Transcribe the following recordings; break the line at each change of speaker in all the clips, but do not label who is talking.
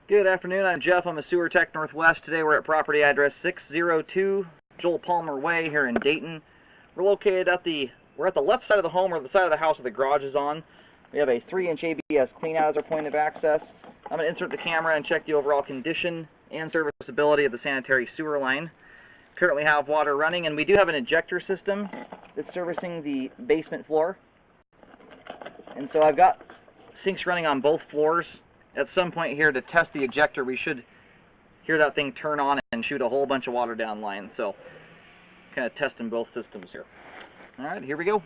Good afternoon, I'm Jeff. I'm a Sewer Tech Northwest. Today we're at property address 602 Joel Palmer Way here in Dayton. We're located at the left side of the home, or the side of the house where the garage is on. We have a 3-inch ABS cleanout as our point of access. I'm going to insert the camera and check the overall condition and serviceability of the sanitary sewer line. Currently have water running, and we do have an ejector system that's servicing the basement floor. And so I've got sinks running on both floors. At some point here, to test the ejector, we should hear that thing turn on and shoot a whole bunch of water down line. So kind of testing both systems here. All right, here we go.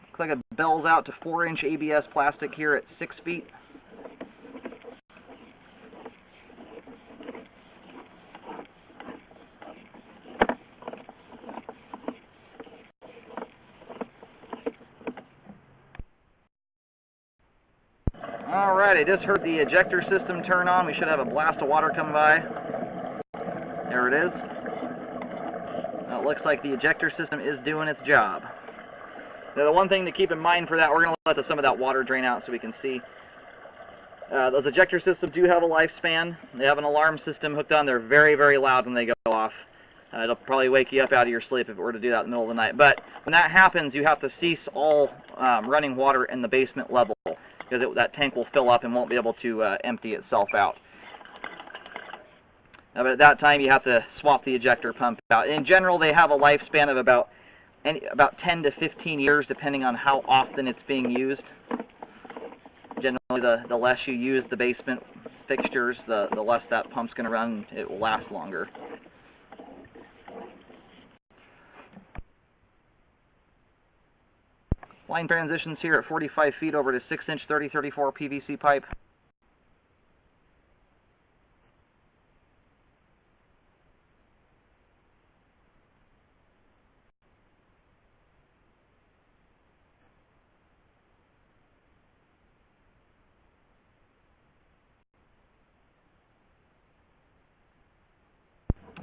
Looks like it bells out to 4-inch ABS plastic here at 6 feet. Alright, I just heard the ejector system turn on. We should have a blast of water come by. There it is. Now it looks like the ejector system is doing its job. Now the one thing to keep in mind for that, we're going to let some of that water drain out so we can see. Those ejector systems do have a lifespan. They have an alarm system hooked on. They're very, very loud when they go off. It'll probably wake you up out of your sleep if it were to do that in the middle of the night. But when that happens, you have to cease all running water in the basement level, because that tank will fill up and won't be able to empty itself out. But at that time, you have to swap the ejector pump out. In general, they have a lifespan of about 10 to 15 years, depending on how often it's being used. Generally, the less you use the basement fixtures, the less that pump's going to run. It will last longer. Line transitions here at 45 feet over to 6-inch 3034 PVC pipe.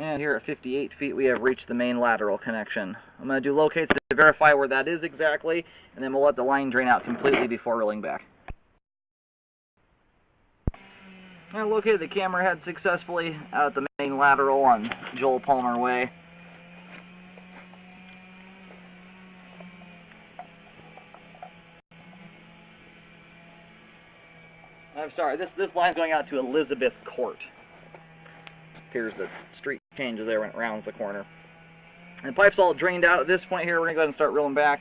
And here at 58 feet, we have reached the main lateral connection. I'm going to do locates to verify where that is exactly, and then we'll let the line drain out completely before reeling back. I located the camera head successfully out at the main lateral on Joel Palmer Way. I'm sorry, this line's going out to Elizabeth Court. Appears the street changes there when it rounds the corner. And the pipe's all drained out at this point here. We're going to go ahead and start reeling back.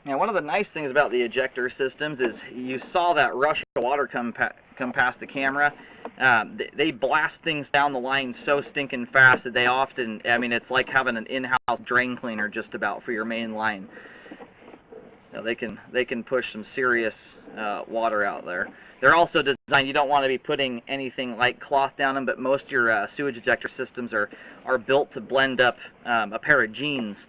Now, one of the nice things about the ejector systems is you saw that rush of water come past the camera. They blast things down the line so stinking fast that they often, I mean, it's like having an in-house drain cleaner just about for your main line. Now, they can push some serious water out there. They're also designed, you don't want to be putting anything like cloth down them, but most of your sewage ejector systems are built to blend up a pair of jeans.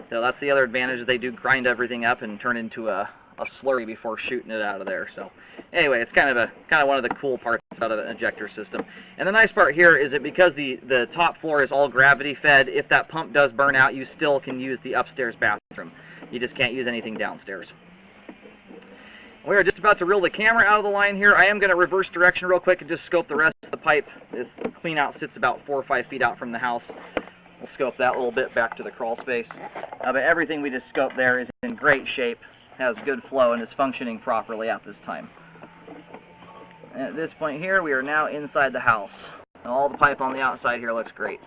So that's the other advantage, is they do grind everything up and turn into a slurry before shooting it out of there. So anyway, it's kind of one of the cool parts about an ejector system. And the nice part here is that because the top floor is all gravity fed, if that pump does burn out, you still can use the upstairs bathroom. You just can't use anything downstairs. We are just about to reel the camera out of the line here. I am going to reverse direction real quick and just scope the rest of the pipe. This clean out sits about 4 or 5 feet out from the house. We'll scope that little bit back to the crawl space. But everything we just scoped there is in great shape, has good flow, and is functioning properly at this time. And at this point here, we are now inside the house. And all the pipe on the outside here looks great.